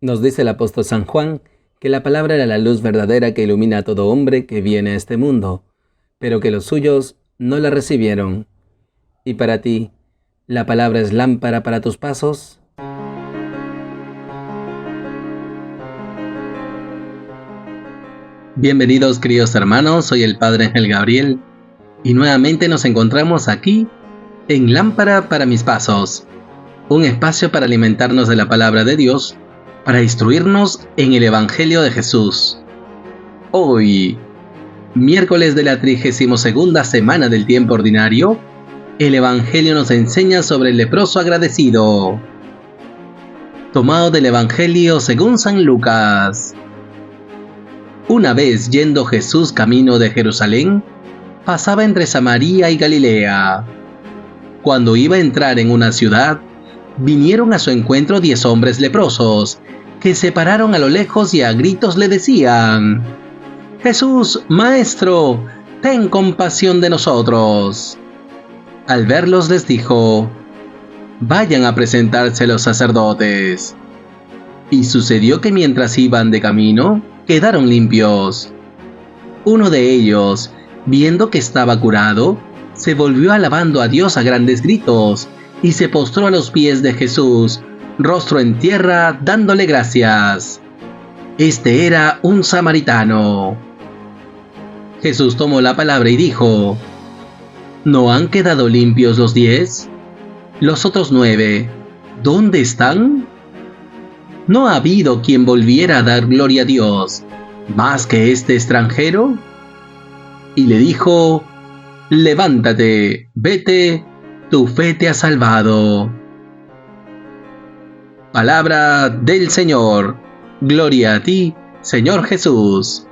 Nos dice el apóstol San Juan que la palabra era la luz verdadera que ilumina a todo hombre que viene a este mundo, pero que los suyos no la recibieron. ¿Y para ti, la palabra es lámpara para tus pasos? Bienvenidos, queridos hermanos, soy el Padre Ángel Gabriel y nuevamente nos encontramos aquí en Lámpara para mis pasos, un espacio para alimentarnos de la palabra de Dios, para instruirnos en el Evangelio de Jesús. Hoy, miércoles de la 32ª semana del tiempo ordinario, el Evangelio nos enseña sobre el leproso agradecido. Tomado del Evangelio según San Lucas. Una vez yendo Jesús camino de Jerusalén, pasaba entre Samaria y Galilea. Cuando iba a entrar en una ciudad, vinieron a su encuentro 10 hombres leprosos, que se pararon a lo lejos y a gritos le decían: «Jesús, Maestro, ten compasión de nosotros». Al verlos les dijo: «Vayan a presentarse a los sacerdotes». Y sucedió que mientras iban de camino, quedaron limpios. Uno de ellos, viendo que estaba curado, se volvió alabando a Dios a grandes gritos, y se postró a los pies de Jesús, rostro en tierra, dándole gracias. Este era un samaritano. Jesús tomó la palabra y dijo: ¿No han quedado limpios los 10? ¿Los otros 9, dónde están? ¿No ha habido quien volviera a dar gloria a Dios, más que este extranjero? Y le dijo: «Levántate, vete, tu fe te ha salvado». Palabra del Señor. Gloria a ti, Señor Jesús.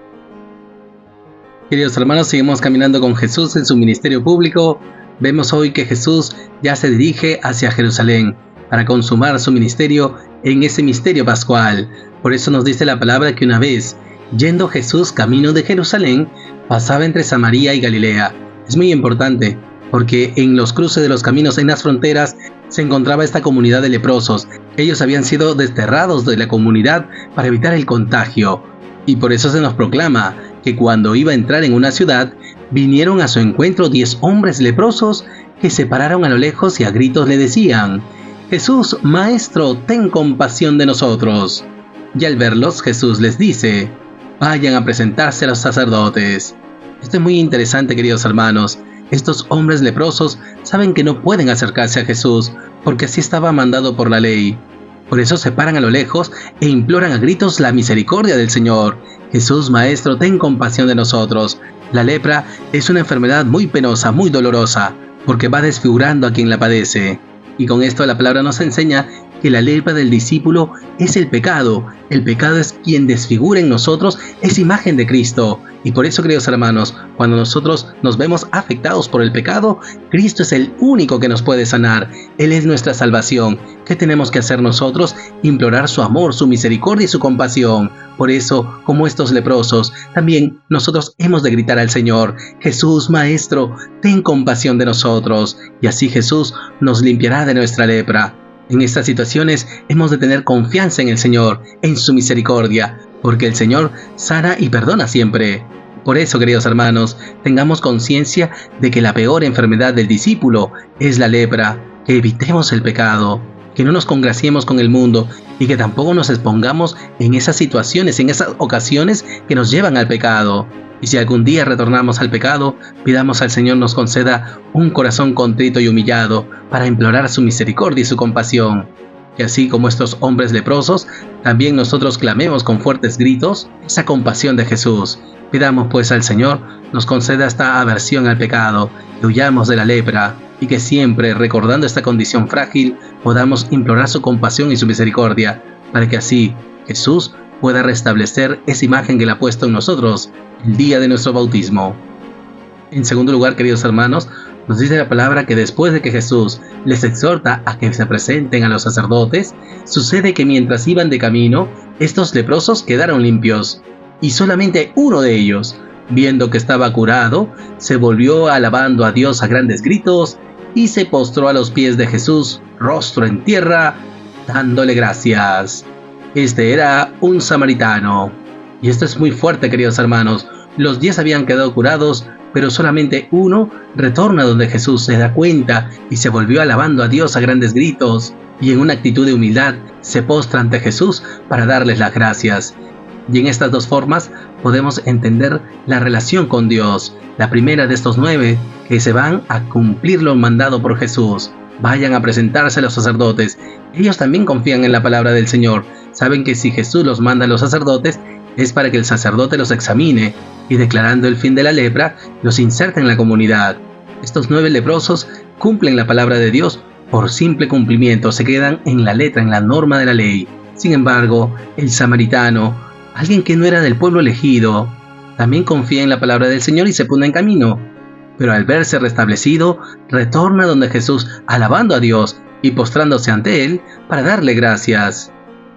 Queridos hermanos, seguimos caminando con Jesús en su ministerio público. Vemos hoy que Jesús ya se dirige hacia Jerusalén para consumar su ministerio en ese misterio pascual. Por eso nos dice la palabra que una vez, yendo Jesús camino de Jerusalén, pasaba entre Samaria y Galilea. Es muy importante, porque en los cruces de los caminos, en las fronteras, se encontraba esta comunidad de leprosos. Ellos habían sido desterrados de la comunidad para evitar el contagio. Y por eso se nos proclama que cuando iba a entrar en una ciudad, vinieron a su encuentro 10 hombres leprosos que se pararon a lo lejos y a gritos le decían: «Jesús, Maestro, ten compasión de nosotros». Y al verlos, Jesús les dice: «Vayan a presentarse a los sacerdotes». Esto es muy interesante, queridos hermanos. Estos hombres leprosos saben que no pueden acercarse a Jesús, porque así estaba mandado por la ley. Por eso se paran a lo lejos e imploran a gritos la misericordia del Señor. «Jesús, Maestro, ten compasión de nosotros». La lepra es una enfermedad muy penosa, muy dolorosa, porque va desfigurando a quien la padece. Y con esto la palabra nos enseña que la lepra del discípulo es el pecado. El pecado es quien desfigura en nosotros esa imagen de Cristo. Y por eso, queridos hermanos, cuando nosotros nos vemos afectados por el pecado, Cristo es el único que nos puede sanar. Él es nuestra salvación. ¿Qué tenemos que hacer nosotros? Implorar su amor, su misericordia y su compasión. Por eso, como estos leprosos, también nosotros hemos de gritar al Señor: «Jesús, Maestro, ten compasión de nosotros». Y así Jesús nos limpiará de nuestra lepra. En estas situaciones hemos de tener confianza en el Señor, en su misericordia, porque el Señor sana y perdona siempre. Por eso, queridos hermanos, tengamos conciencia de que la peor enfermedad del discípulo es la lepra, que evitemos el pecado, que no nos congraciemos con el mundo y que tampoco nos expongamos en esas situaciones, en esas ocasiones que nos llevan al pecado. Y si algún día retornamos al pecado, pidamos al Señor nos conceda un corazón contrito y humillado para implorar su misericordia y su compasión. Y así como estos hombres leprosos, también nosotros clamemos con fuertes gritos esa compasión de Jesús. Pidamos pues al Señor nos conceda esta aversión al pecado, que huyamos de la lepra y que siempre, recordando esta condición frágil, podamos implorar su compasión y su misericordia, para que así Jesús pueda restablecer esa imagen que Él ha puesto en nosotros el día de nuestro bautismo. En segundo lugar, queridos hermanos, nos dice la palabra que después de que Jesús les exhorta a que se presenten a los sacerdotes, sucede que mientras iban de camino, estos leprosos quedaron limpios, y solamente uno de ellos, viendo que estaba curado, se volvió alabando a Dios a grandes gritos y se postró a los pies de Jesús, rostro en tierra, dándole gracias. este era un samaritano. Y esto es muy fuerte, queridos hermanos. Los 10 habían quedado curados, pero solamente uno retorna donde Jesús, se da cuenta y se volvió alabando a Dios a grandes gritos, y en una actitud de humildad se postra ante Jesús para darles las gracias. Y en estas dos formas podemos entender la relación con Dios. La primera de estos 9 que se van a cumplir lo mandado por Jesús. Vayan a presentarse a los sacerdotes. Ellos también confían en la palabra del Señor. Saben que si Jesús los manda a los sacerdotes es para que el sacerdote los examine y, declarando el fin de la lepra, los inserta en la comunidad. Estos 9 leprosos cumplen la palabra de Dios por simple cumplimiento, se quedan en la letra, en la norma de la ley. Sin embargo, el samaritano, alguien que no era del pueblo elegido, también confía en la palabra del Señor y se pone en camino. Pero al verse restablecido, retorna donde Jesús, alabando a Dios y postrándose ante Él para darle gracias.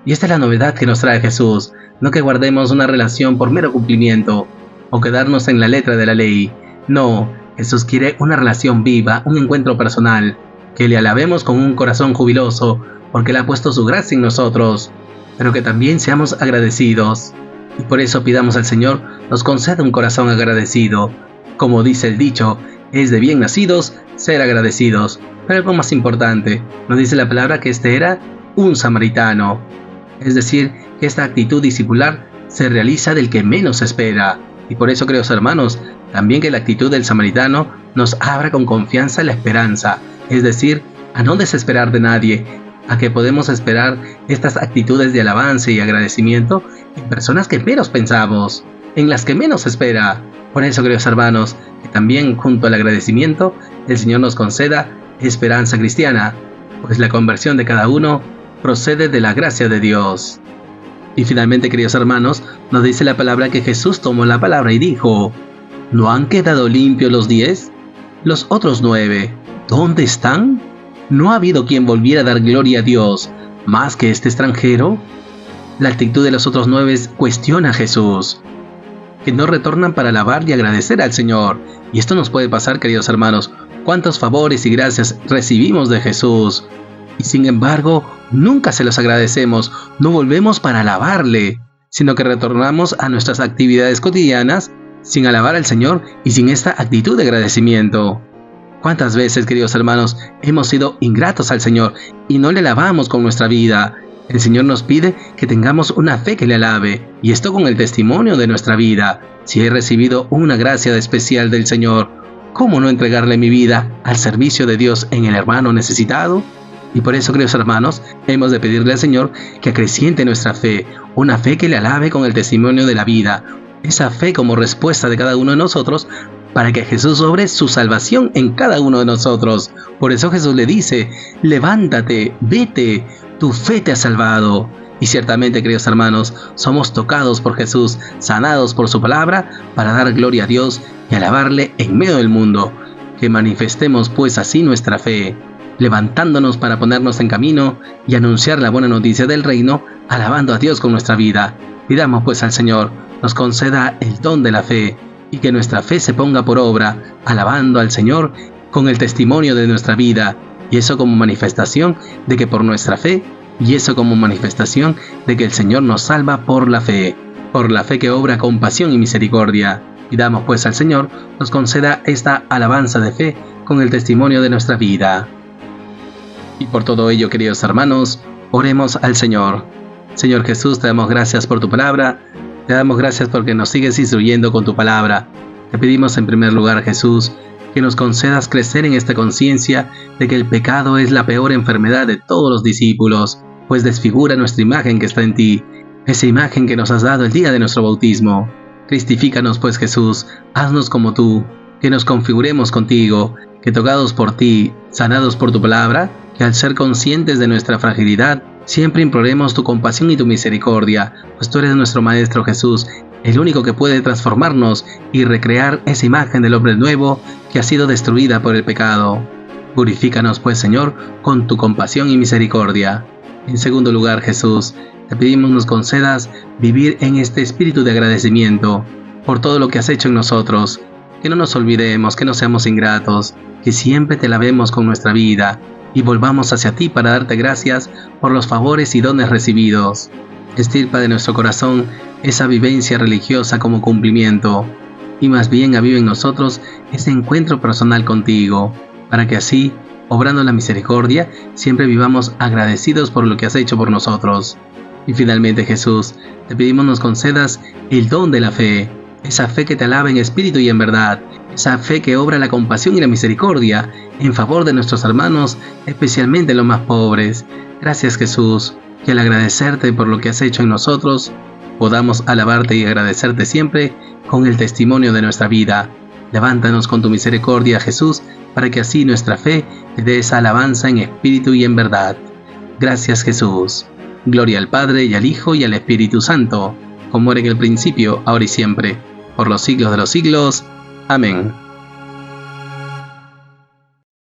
Y esta es la novedad que nos trae Jesús, no que guardemos una relación por mero cumplimiento o quedarnos en la letra de la ley. No, Jesús quiere una relación viva, un encuentro personal, que le alabemos con un corazón jubiloso porque Él ha puesto su gracia en nosotros, pero que también seamos agradecidos. Y por eso pidamos al Señor nos conceda un corazón agradecido. Como dice el dicho, es de bien nacidos ser agradecidos. Pero algo más importante, nos dice la palabra que este era un samaritano. Es decir, que esta actitud discipular se realiza del que menos espera. Y por eso, queridos hermanos, también que la actitud del samaritano nos abra con confianza la esperanza. Es decir, a no desesperar de nadie, a que podemos esperar estas actitudes de alabanza y agradecimiento en personas que menos pensamos, en las que menos espera. Por eso, queridos hermanos, que también junto al agradecimiento, el Señor nos conceda esperanza cristiana, pues la conversión de cada uno procede de la gracia de Dios. Y finalmente, queridos hermanos, nos dice la palabra que Jesús tomó la palabra y dijo: ¿no han quedado limpios los 10? ¿Los otros 9, dónde están? ¿No ha habido quien volviera a dar gloria a Dios más que este extranjero? La actitud de los otros 9 cuestiona a Jesús, que no retornan para alabar y agradecer al Señor. Y esto nos puede pasar, queridos hermanos. ¿Cuántos favores y gracias recibimos de Jesús? Y sin embargo, nunca se los agradecemos, no volvemos para alabarle, sino que retornamos a nuestras actividades cotidianas sin alabar al Señor y sin esta actitud de agradecimiento. ¿Cuántas veces, queridos hermanos, hemos sido ingratos al Señor y no le alabamos con nuestra vida? El Señor nos pide que tengamos una fe que le alabe, y esto con el testimonio de nuestra vida. Si he recibido una gracia especial del Señor, ¿cómo no entregarle mi vida al servicio de Dios en el hermano necesitado? Y por eso, queridos hermanos, hemos de pedirle al Señor que acreciente nuestra fe, una fe que le alabe con el testimonio de la vida, esa fe como respuesta de cada uno de nosotros, para que Jesús obre su salvación en cada uno de nosotros. Por eso Jesús le dice: levántate, vete, tu fe te ha salvado. Y ciertamente, queridos hermanos, somos tocados por Jesús, sanados por su palabra, para dar gloria a Dios y alabarle en medio del mundo. Que manifestemos pues así nuestra fe, levantándonos para ponernos en camino y anunciar la buena noticia del reino, alabando a Dios con nuestra vida. Pidamos pues al Señor nos conceda el don de la fe, y que nuestra fe se ponga por obra, alabando al Señor con el testimonio de nuestra vida, y eso como manifestación de que por nuestra fe, y eso como manifestación de que el Señor nos salva por la fe que obra compasión y misericordia. Pidamos pues al Señor nos conceda esta alabanza de fe con el testimonio de nuestra vida. Y por todo ello, queridos hermanos, oremos al Señor. Señor Jesús, te damos gracias por tu palabra, te damos gracias porque nos sigues instruyendo con tu palabra. Te pedimos en primer lugar, Jesús, que nos concedas crecer en esta conciencia de que el pecado es la peor enfermedad de todos los discípulos, pues desfigura nuestra imagen que está en ti, esa imagen que nos has dado el día de nuestro bautismo. Cristifícanos pues, Jesús, haznos como tú, que nos configuremos contigo, que tocados por ti, sanados por tu palabra, que al ser conscientes de nuestra fragilidad, siempre imploremos tu compasión y tu misericordia, pues tú eres nuestro Maestro Jesús, el único que puede transformarnos y recrear esa imagen del hombre nuevo que ha sido destruida por el pecado. Purifícanos pues, Señor, con tu compasión y misericordia. En segundo lugar, Jesús, te pedimos nos concedas vivir en este espíritu de agradecimiento por todo lo que has hecho en nosotros, que no nos olvidemos, que no seamos ingratos, que siempre te alabemos con nuestra vida y volvamos hacia ti para darte gracias por los favores y dones recibidos. Estirpa de nuestro corazón esa vivencia religiosa como cumplimiento, y más bien aviva en nosotros ese encuentro personal contigo, para que así, obrando la misericordia, siempre vivamos agradecidos por lo que has hecho por nosotros. Y finalmente, Jesús, te pedimos nos concedas el don de la fe, esa fe que te alaba en espíritu y en verdad, esa fe que obra la compasión y la misericordia en favor de nuestros hermanos, especialmente los más pobres. Gracias, Jesús, que al agradecerte por lo que has hecho en nosotros, podamos alabarte y agradecerte siempre con el testimonio de nuestra vida. Levántanos con tu misericordia, Jesús, para que así nuestra fe te dé esa alabanza en espíritu y en verdad. Gracias, Jesús. Gloria al Padre, y al Hijo, y al Espíritu Santo, como era en el principio, ahora y siempre, por los siglos de los siglos. Amén.